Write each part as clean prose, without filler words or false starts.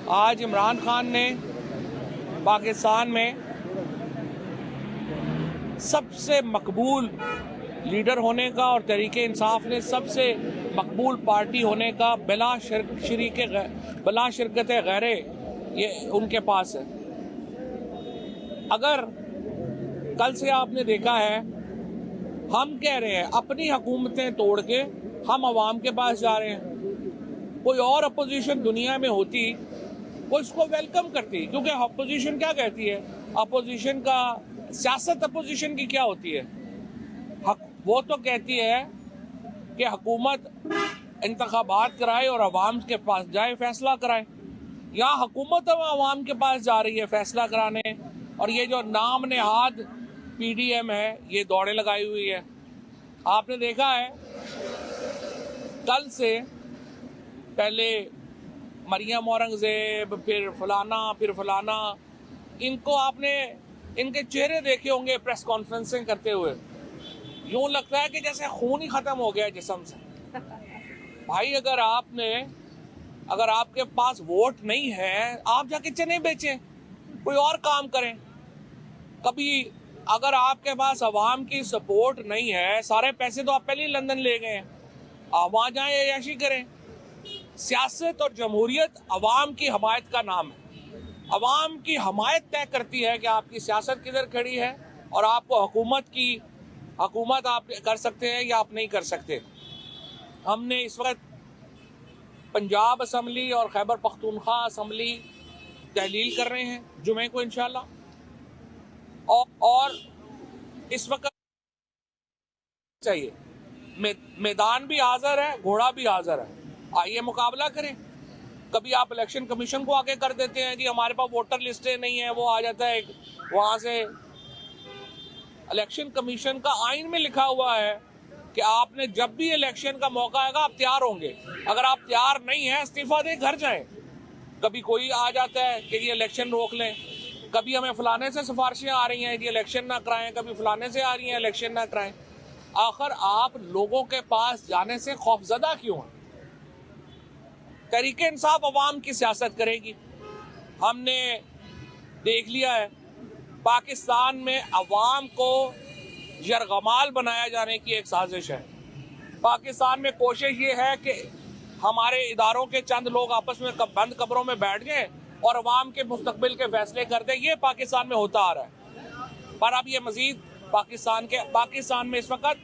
आज इमरान खान ने पाकिस्तान में सबसे मकबूल लीडर होने का और तहरीक इंसाफ ने सबसे मकबूल पार्टी होने का बिला शिरकत गैरे ये उनके पास है। अगर कल से आपने देखा है, हम कह रहे हैं अपनी हुकूमतें तोड़ के हम अवाम के पास जा रहे हैं। कोई और अपोजिशन दुनिया में होती वो इसको वेलकम करती, क्योंकि अपोजिशन क्या कहती है, अपोजिशन का सियासत अपोजिशन की क्या होती है, वो तो कहती है कि हुकूमत इंतखाबात कराए और अवाम के पास जाए फैसला कराए। यहाँ हुकूमत अवाम के पास जा रही है फैसला कराने, और ये जो नाम नेहाद पीडीएम है ये दौड़े लगाई हुई है। आपने देखा है कल से पहले मरियम औरंगजेब, फिर फलाना, इनको आपने इनके चेहरे देखे होंगे प्रेस कॉन्फ्रेंसिंग करते हुए, यूं लगता है कि जैसे खून ही खत्म हो गया जिस्म से। भाई अगर आपके पास वोट नहीं है, आप जाके चने बेचें, कोई और काम करें। कभी अगर आपके पास अवाम की सपोर्ट नहीं है, सारे पैसे तो आप पहले ही लंदन ले गए हैं, आप वहां जाएं ऐशी करें। सियासत और जमहूरियत अवाम की हमायत का नाम है। अवाम की हमायत तय करती है कि आपकी सियासत किधर खड़ी है और आपको हुकूमत आप कर सकते हैं या आप नहीं कर सकते। हमने इस वक्त पंजाब असम्बली और खैबर पख्तूनख्वा असम्बली तहलील कर रहे हैं जुमे को इंशाल्लाह, और इस वक्त चाहिए मैदान भी हाजिर है, घोड़ा भी हाजिर है, आइए मुकाबला करें। कभी आप इलेक्शन कमीशन को आगे कर देते हैं, जी हमारे पास वोटर लिस्टें नहीं है, वो आ जाता है वहां से। इलेक्शन कमीशन का आइन में लिखा हुआ है कि आपने जब भी इलेक्शन का मौका आएगा आप तैयार होंगे, अगर आप तैयार नहीं है इस्तीफा दे घर जाएं। कभी कोई आ जाता है कि ये इलेक्शन रोक लें, कभी हमें फलाने से सिफारिशें आ रही हैं, ये इलेक्शन ना कराएं, कभी फलाने से आ रही हैं इलेक्शन ना कराएं। आखिर आप लोगों के पास जाने से खौफजदा क्यों हैं? तहरीक इंसाफ अवाम की सियासत करेगी। हमने देख लिया है पाकिस्तान में अवाम को यरगमाल बनाया जाने की एक साजिश है। पाकिस्तान में कोशिश ये है कि हमारे इदारों के चंद लोग आपस में बंद कमरों में बैठ जाएं और अवाम के मुस्तकबिल के फैसले कर दें। ये पाकिस्तान में होता आ रहा है। पर अब ये मजीद पाकिस्तान में इस वक्त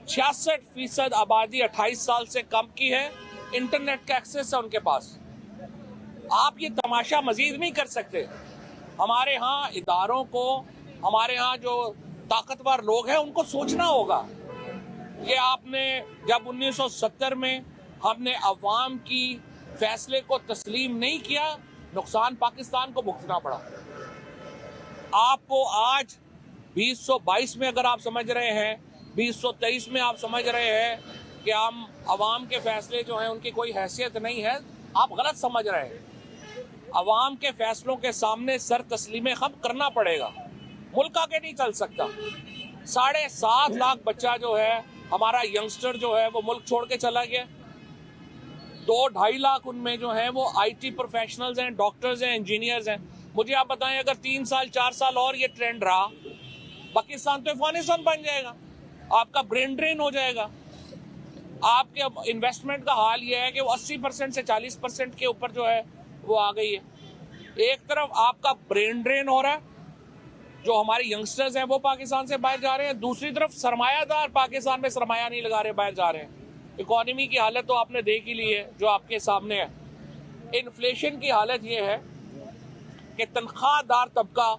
66% आबादी 28 साल से कम की है, इंटरनेट का एक्सेस है उनके पास। आप ये तमाशा मजीद नहीं कर सकते। हमारे यहाँ इदारों को, हमारे यहाँ जो ताकतवर लोग हैं उनको सोचना होगा। ये आपने जब 1970 में हमने अवाम की फैसले को तस्लीम नहीं किया, नुकसान पाकिस्तान को भुगतना पड़ा। आपको आज 2022 में अगर आप समझ रहे हैं, 2023 में आप समझ रहे हैं कि हम अवाम के फैसले जो हैं उनकी कोई हैसियत नहीं है, आप गलत समझ रहे हैं। अवाम के फैसलों के सामने सर तस्लीम खम करना पड़ेगा, मुल्क आगे नहीं चल सकता। 7.5 लाख बच्चा जो है हमारा यंगस्टर जो है वो मुल्क छोड़ के चला गया। 2-2.5 लाख उनमें जो है वो IT प्रोफेशनल्स हैं, डॉक्टर्स हैं, इंजीनियर्स हैं। मुझे आप बताएं, अगर 3 साल 4 साल और ये ट्रेंड रहा, पाकिस्तान तो अफगानिस्तान बन जाएगा, आपका ब्रेन ड्रेन हो जाएगा। आपके इन्वेस्टमेंट का हाल ये है कि वो 80% से 40% के ऊपर जो है वो आ गई है। एक तरफ आपका ब्रेन ड्रेन हो रहा है, जो हमारे यंगस्टर्स हैं वो पाकिस्तान से बाहर जा रहे हैं, दूसरी तरफ सरमायादार पाकिस्तान में सरमाया नहीं लगा रहे, बाहर जा रहे हैं। इकोनॉमी की हालत तो आपने देख ही ली है जो आपके सामने है। इन्फ्लेशन की हालत ये है कि तनख्वाहदार तबका,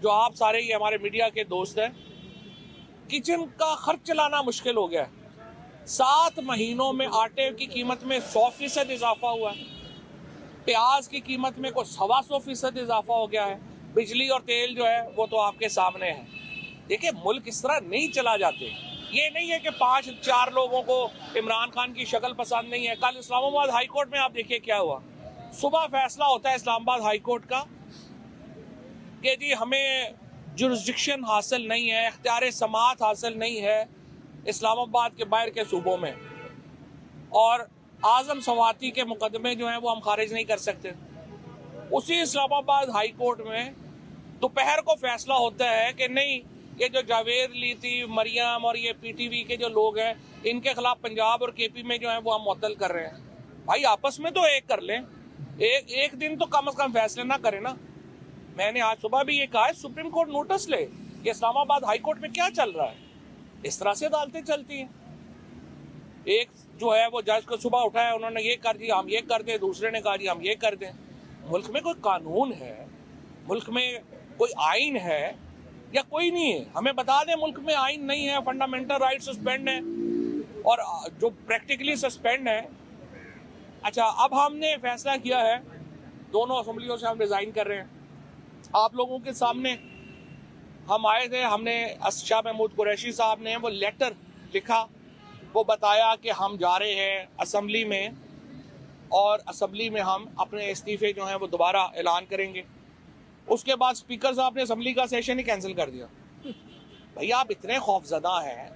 जो आप सारे ही हमारे मीडिया के दोस्त हैं, किचन का खर्च चलाना मुश्किल हो गया है। 7 महीनों में आटे की कीमत में 100% इजाफा हुआ है, प्याज की कीमत में कुछ 125% इजाफा हो गया है, बिजली और तेल जो है वो तो आपके सामने है। देखिए, मुल्क इस तरह नहीं चला जाते। ये नहीं है कि 5-4 लोगों को इमरान खान की शक्ल पसंद नहीं है। कल इस्लामाबाद हाई कोर्ट में आप देखिए क्या हुआ। सुबह फैसला होता है इस्लामाबाद हाई कोर्ट का कि जी हमें जुरिस्डिक्शन हासिल नहीं है, इख्तियार समाअत हासिल नहीं है इस्लामाबाद के बाहर के सूबों में, और आजम सवाती के मुकदमे जो हैं वो हम खारिज नहीं कर सकते। उसी इस्लामाबाद हाई कोर्ट में दोपहर को फैसला होता है कि नहीं, ये जो जावेद लीती, मरियम और ये पीटीवी के जो लोग हैं, इनके खिलाफ पंजाब और केपी में जो है वो हम मुअत्तल कर रहे हैं। भाई आपस में तो एक कर लें, एक दिन तो कम से कम फैसले ना करें ना। मैंने आज सुबह भी ये कहा है, सुप्रीम कोर्ट नोटिस ले कि इस्लामाबाद हाई कोर्ट में क्या चल रहा है। इस तरह से अदालतें चलती हैं। एक जो है वो जज को सुबह उठाया, उन्होंने ये कर दिया, हम ये कर दें, दूसरे ने कहा जी हम ये कर दें। मुल्क में कोई कानून है, मुल्क में कोई आइन है या कोई नहीं है? हमें बता दें मुल्क में आइन नहीं है, फंडामेंटल राइट सस्पेंड है और जो प्रैक्टिकली सस्पेंड है। अच्छा, अब हमने फैसला किया है, दोनों असेंबलियों से हम रिजाइन कर रहे हैं। आप लोगों के सामने हम आए थे, हमने शाह महमूद कुरैशी साहब ने वो लेटर लिखा, वो बताया कि हम जा रहे हैं असेंबली में और असेंबली में हम अपने इस्तीफे जो हैं वो दोबारा ऐलान करेंगे। उसके बाद स्पीकर साहब ने असेंबली का सेशन ही कैंसिल कर दिया। भैया आप इतने खौफजदा हैं,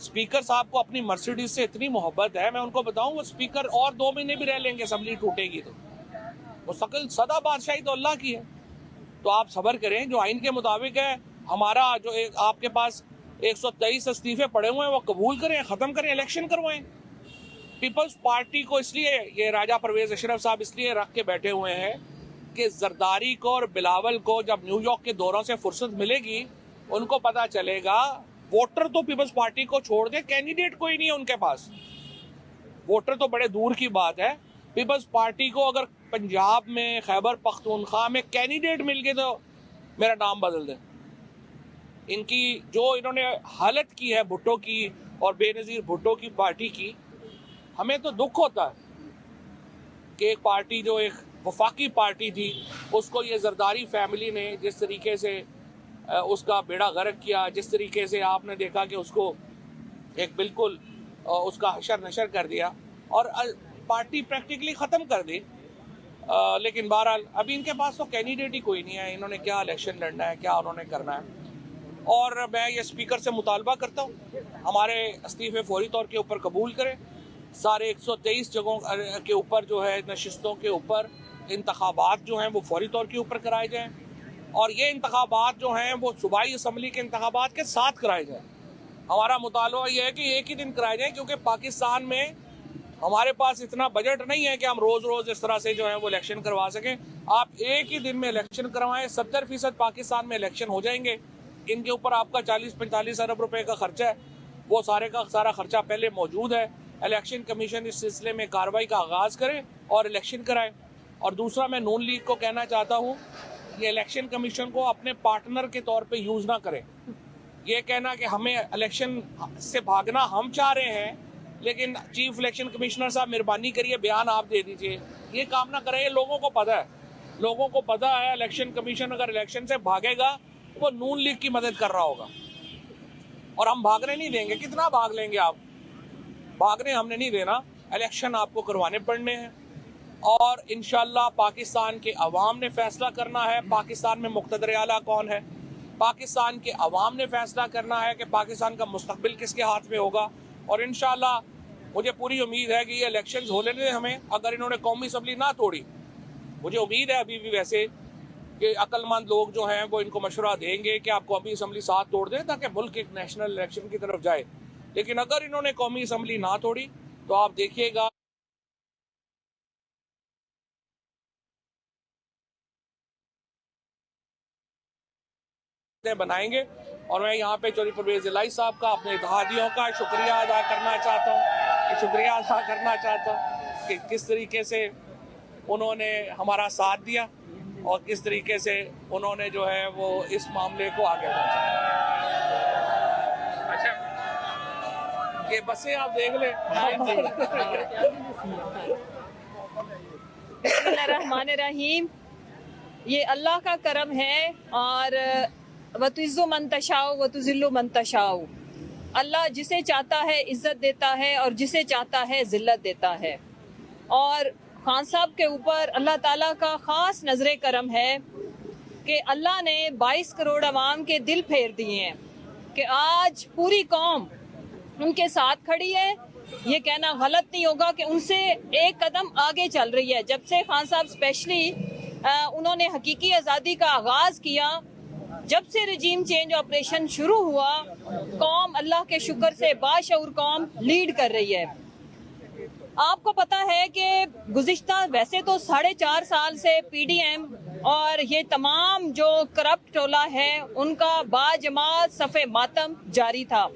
स्पीकर साहब को अपनी मर्सिडीज से इतनी मोहब्बत है, मैं उनको बताऊं वो स्पीकर और 2 महीने भी रह लेंगे, असेंबली टूटेगी तो। वो सकल सदा बादशाही तो अल्लाह की है, तो आप सब्र करें। जो आइन के मुताबिक है, हमारा जो आपके पास 123 इस्तीफे पड़े हुए हैं वो कबूल करें, खत्म करें, इलेक्शन करवाएं। पीपल्स पार्टी को इसलिए ये राजा परवेज अशरफ साहब इसलिए रख के बैठे हुए हैं कि जरदारी को और बिलावल को जब न्यूयॉर्क के दौरों से फुर्सत मिलेगी, उनको पता चलेगा वोटर तो पीपल्स पार्टी को छोड़ दे, कैंडिडेट कोई नहीं है उनके पास। वोटर तो बड़े दूर की बात है, पीपल्स पार्टी को अगर पंजाब में, खैबर पख्तूनख्वा में कैंडिडेट मिल गए तो मेरा नाम बदल दे। इनकी जो इन्होंने हालत की है भुट्टो की और बेनजीर भुट्टो की पार्टी की, हमें तो दुख होता है कि एक पार्टी जो एक वफाकी पार्टी थी, उसको ये जरदारी फैमिली ने जिस तरीके से उसका बेड़ा गर्क किया, जिस तरीके से आपने देखा कि उसको एक बिल्कुल उसका हशर नशर कर दिया और पार्टी प्रैक्टिकली ख़त्म कर दी। लेकिन बहरहाल अभी इनके पास तो कैंडिडेट ही कोई नहीं है, इन्होंने क्या इलेक्शन लड़ना है, क्या उन्होंने करना है। और मैं ये स्पीकर से मुतालबा करता हूँ हमारे इस्तीफे फौरी तौर के ऊपर कबूल करें। सारे 123 जगहों के ऊपर जो है नशिस्तों के ऊपर इंतखाबात जो हैं वो फौरी तौर के ऊपर कराए जाएँ और ये इंतखाबात जो हैं वो सूबाई असम्बली के इंतखाबात के साथ कराए जाएँ। हमारा मुतालबा ये है कि एक ही दिन कराए जाएँ, क्योंकि पाकिस्तान में हमारे पास इतना बजट नहीं है कि हम रोज़ रोज़ इस तरह से जो है वो इलेक्शन करवा सकें। आप एक ही दिन में इलेक्शन करवाएं, 70% पाकिस्तान में इलेक्शन हो जाएंगे। इनके ऊपर आपका 40-45 अरब रुपए का खर्चा है, वो सारे का सारा खर्चा पहले मौजूद है। इलेक्शन कमीशन इस सिलसिले में कार्रवाई का आगाज़ करे और इलेक्शन कराए। और दूसरा, मैं नून लीग को कहना चाहता हूँ, ये इलेक्शन कमीशन को अपने पार्टनर के तौर पर यूज़ ना करें। ये कहना कि हमें इलेक्शन से भागना हम चाह रहे हैं, लेकिन चीफ इलेक्शन कमिश्नर साहब मेहरबानी करिए बयान आप दे दीजिए, ये काम ना करें। लोगों को पता है, लोगों को पता है इलेक्शन कमीशन अगर इलेक्शन से भागेगा वो नून लीग की मदद कर रहा होगा और हम भागने नहीं देंगे। कितना भाग लेंगे आप? भागने हमने नहीं देना, इलेक्शन आपको करवाने पड़ने हैं और इंशाल्लाह पाकिस्तान के अवाम ने फैसला करना है पाकिस्तान में मुक़्तदर आला कौन है। पाकिस्तान के अवाम ने फैसला करना है कि पाकिस्तान का मुस्तकबिल किसके हाथ में होगा और इंशाल्लाह मुझे पूरी उम्मीद है कि ये इलेक्शंस हो लेने हमें। अगर इन्होंने कौमी असम्बली ना तोड़ी, मुझे उम्मीद है अभी भी वैसे कि अक्लमंद लोग जो हैं वो इनको मशवरा देंगे कि आप कौमी असम्बली साथ तोड़ दें ताकि मुल्क एक नेशनल इलेक्शन की तरफ जाए। लेकिन अगर इन्होंने कौमी असम्बली ना तोड़ी तो आप देखिएगा बनाएंगे। और मैं यहाँ पे चौधरी परवेज इलाही साहब का, अपने इत्तेहादियों का शुक्रिया अदा करना चाहता हूँ कि किस तरीके से उन्होंने हमारा साथ दिया और किस तरीके से उन्होंने जो है वो इस मामले को आगे बढ़ाया। अच्छा, ये बसें आप देख लें। बिस्मिल्लाहिर्रहमानिर्रहीम। ये अल्लाह का करम है और वतुइज़्ज़ु मन तशाउ वतुज़िल्लु मन तशाउ। अल्लाह जिसे चाहता है इज्जत देता है और जिसे चाहता है जिल्लत देता है। और खान साहब के ऊपर अल्लाह ताला का ख़ास नजरे करम है कि अल्लाह ने 22 करोड़ अवाम के दिल फेर दिए हैं कि आज पूरी कौम उनके साथ खड़ी है। ये कहना गलत नहीं होगा कि उनसे एक कदम आगे चल रही है। जब से खान साहब स्पेशली उन्होंने हकीकी आज़ादी का आगाज़ किया। जब से रजीम चेंज ऑपरेशन शुरू हुआ, कौम अल्लाह के शुक्र से बाशऊर कौम लीड कर रही है। आपको पता है कि गुज़िश्ता वैसे तो 4.5 साल से पीडीएम और ये तमाम जो करप्ट टोला है उनका बाजमात सफ़े मातम जारी था,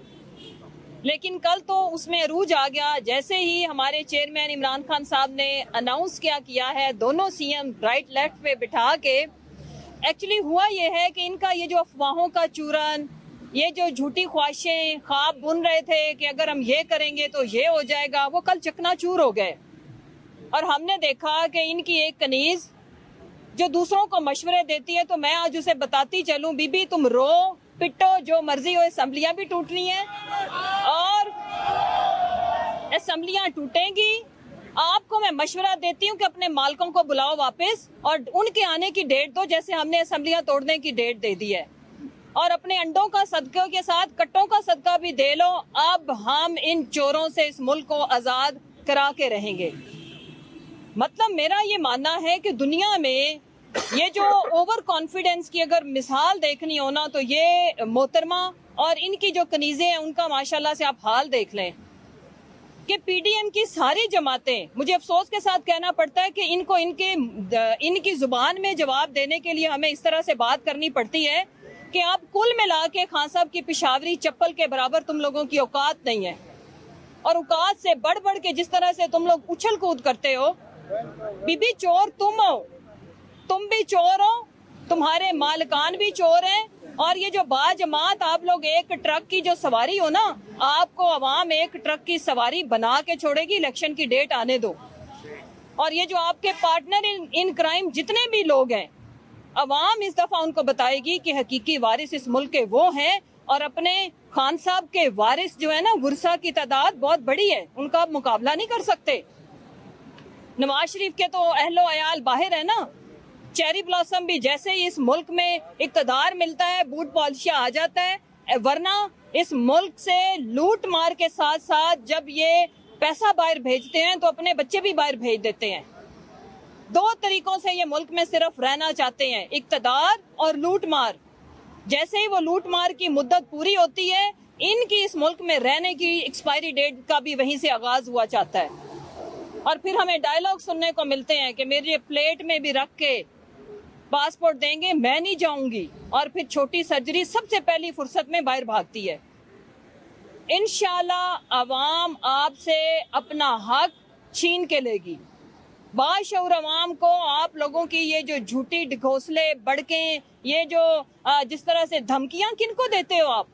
लेकिन कल तो उसमें अरूज आ गया। जैसे ही हमारे चेयरमैन इमरान खान साहब ने अनाउंस किया है दोनों सीएम राइट लेफ्ट पे बिठा के, एक्चुअली हुआ ये है कि इनका ये जो अफवाहों का चूरन, ये जो झूठी ख्वाहिशें ख्वाब बुन रहे थे कि अगर हम ये करेंगे तो ये हो जाएगा, वो कल चकनाचूर हो गए। और हमने देखा कि इनकी एक कनीज जो दूसरों को मशवरे देती है, तो मैं आज उसे बताती चलूं, बीबी तुम रो पिटो जो मर्जी हो, असेंबलियां भी टूटनी है और असेंबलियां टूटेंगी। आपको मैं मशवरा देती हूँ कि अपने मालकों को बुलाओ वापस और उनके आने की डेट दो, जैसे हमने असेंबलियां तोड़ने की डेट दे दी है। और अपने अंडों का सदका के साथ कट्टों का सदका भी दे लो। अब हम इन चोरों से इस मुल्क को आजाद करा के रहेंगे। मतलब मेरा ये मानना है कि दुनिया में ये जो ओवर कॉन्फिडेंस की अगर मिसाल देखनी हो ना, तो ये मोहतरमा और इनकी जो कनीजें हैं उनका माशाल्लाह से आप हाल देख लें कि पीडीएम की सारी जमातें, मुझे अफसोस के साथ कहना पड़ता है कि इनको इनकी जुबान में जवाब देने के लिए हमें इस तरह से बात करनी पड़ती है कि आप कुल मिला के खान साहब की पिशावरी चप्पल के बराबर तुम लोगों की औकात नहीं है। और औकात से बढ़ बढ़ के जिस तरह से तुम लोग उछल कूद करते हो, बीबी चोर तुम हो, तुम भी चोर हो, तुम्हारे मालकान भी चोर हैं। और ये जो बाजमात आप लोग एक ट्रक की जो सवारी हो ना, आपको अवाम एक ट्रक की सवारी बना के छोड़ेगी। इलेक्शन की डेट आने दो। और ये जो आपके पार्टनर इन क्राइम जितने भी लोग हैं, अवाम इस दफा उनको बताएगी कि हकीकी वारिस इस मुल्क के वो हैं। और अपने खान साहब के वारिस जो है ना, वर्सा की तादाद बहुत बड़ी है, उनका आप मुकाबला नहीं कर सकते। नवाज शरीफ के तो अहलो अयाल बाहर है ना। चेरी ब्लॉसम भी जैसे ही इस मुल्क में इक्तदार मिलता है, बूट पॉलिशिया आ जाता है। वरना इस मुल्क से लूट मार के साथ साथ जब ये पैसा बाहर भेजते हैं तो अपने बच्चे भी बाहर भेज देते हैं। दो तरीकों से ये मुल्क में सिर्फ रहना चाहते हैं, इक्तदार और लूट मार। जैसे ही वो लूट मार की मुद्दत पूरी होती है, इनकी इस मुल्क में रहने की एक्सपायरी डेट का भी वहीं से आगाज हुआ चाहता है। और फिर हमें डायलॉग सुनने को मिलते हैं कि मेरे प्लेट में भी रख के पासपोर्ट देंगे, मैं नहीं जाऊंगी। और फिर छोटी सर्जरी सबसे पहली फुर्सत में बाहर भागती है। इंशाल्लाह अवाम आपसे अपना हक छीन के लेगी। बाशऊर अवाम को आप लोगों की ये जो झूठी ढकोसले बड़कें, ये जो जिस तरह से धमकियां किनको देते हो आप,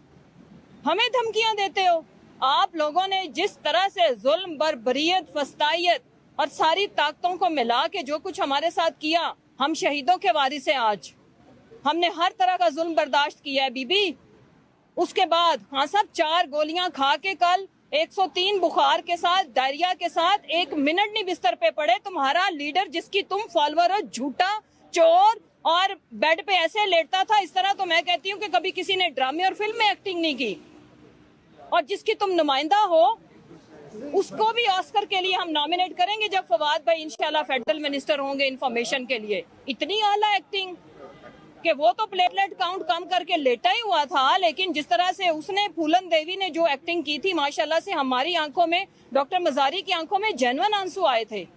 हमें धमकियां देते हो। आप लोगों ने जिस तरह से जुल्म, बर्बरियत, फस्तायत और सारी ताकतों को मिला के जो कुछ हमारे साथ किया, हम शहीदों के वारिस हैं। आज हमने हर तरह का जुल्म बर्दाश्त किया है बीबी। उसके बाद हाँ साहब 4 गोलियां खा के कल 103 बुखार के साथ, डायरिया के साथ 1 मिनट नहीं बिस्तर पे पड़े। तुम्हारा लीडर जिसकी तुम फॉलोअर हो, झूठा चोर, और बेड पे ऐसे लेटता था इस तरह, तो मैं कहती हूँ कि कभी किसी ने ड्रामे और फिल्म में एक्टिंग नहीं की। और जिसकी तुम नुमाइंदा हो, उसको भी ऑस्कर के लिए हम नॉमिनेट करेंगे जब फवाद भाई इंशाल्लाह फेडरल मिनिस्टर होंगे इंफॉर्मेशन के लिए। इतनी आला एक्टिंग कि वो तो प्लेटलेट काउंट कम करके लेटा ही हुआ था, लेकिन जिस तरह से उसने, फूलन देवी ने जो एक्टिंग की थी, माशाल्लाह से हमारी आंखों में, डॉक्टर मजारी की आंखों में जेन्युइन आंसू आए थे।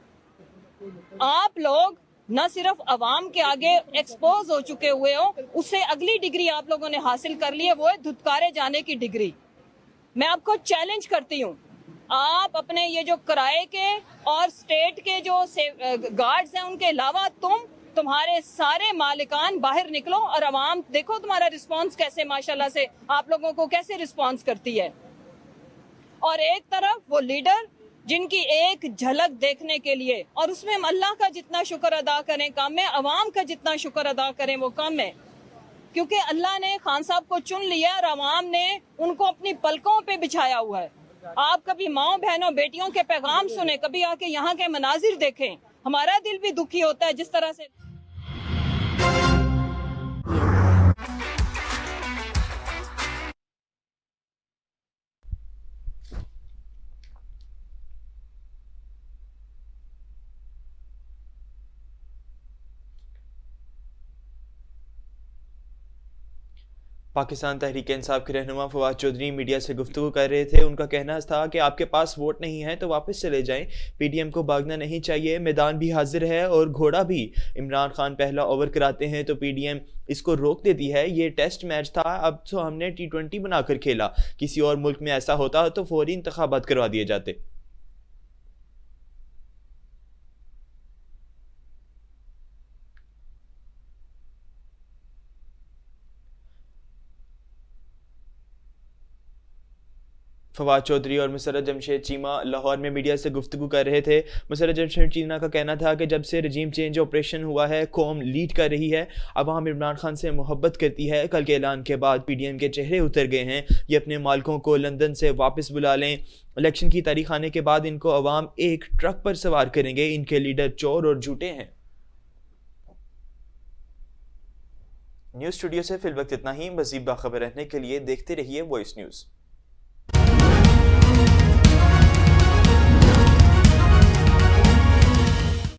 आप लोग न सिर्फ अवाम के आगे एक्सपोज हो चुके हुए हो, उससे अगली डिग्री आप लोगों ने हासिल कर ली है, वो है धुतकारे जाने की डिग्री। मैं आपको चैलेंज करती हूँ, आप अपने ये जो किराए के और स्टेट के जो गार्ड्स हैं उनके अलावा तुम्हारे सारे मालिकान बाहर निकलो और अवाम देखो तुम्हारा रिस्पांस कैसे, माशाल्लाह से आप लोगों को कैसे रिस्पांस करती है। और एक तरफ वो लीडर जिनकी एक झलक देखने के लिए, और उसमें हम अल्लाह का जितना शुक्र अदा करें कम है, अवाम का जितना शुक्र अदा करें वो कम है। क्योंकि अल्लाह ने खान साहब को चुन लिया और अवाम ने उनको अपनी पलकों पे बिछाया हुआ है। आप कभी माओ बहनों बेटियों के पैगाम सुने, कभी आके यहाँ के मनाजिर देखें, हमारा दिल भी दुखी होता है जिस तरह से पाकिस्तान तहरीक इंसाफ के रहनुमा फवाद चौधरी मीडिया से गुफ्तगू कर रहे थे। उनका कहना था कि आपके पास वोट नहीं है तो वापस चले जाएं, पीडीएम को भागना नहीं चाहिए, मैदान भी हाजिर है और घोड़ा भी। इमरान खान पहला ओवर कराते हैं तो पीडीएम इसको रोक देती है। ये टेस्ट मैच था, अब तो हमने T20 बनाकर खेला। किसी और मुल्क में ऐसा होता तो फौरी इंतखाबात करवा दिए जाते। फवाद चौधरी और मुसर्रत जमशेद चीमा लाहौर में मीडिया से गुफ्तगू कर रहे थे। मुसर्रत जमशेद चीमा का कहना था कि जब से रजीम चेंज ऑपरेशन हुआ है, कौम लीड कर रही है, अवाम इमरान खान से मोहब्बत करती है। कल के ऐलान के बाद पीडीएम के चेहरे उतर गए हैं। ये अपने मालिकों को लंदन से वापस बुला लें। इलेक्शन की तारीख आने के बाद इनको अवाम एक ट्रक पर सवार करेंगे। इनके लीडर चोर और झूठे हैं। न्यूज़ स्टूडियो से फिल वक्त इतना ही। मज़ीद बाखबर रहने के लिए देखते रहिए वॉइस न्यूज़।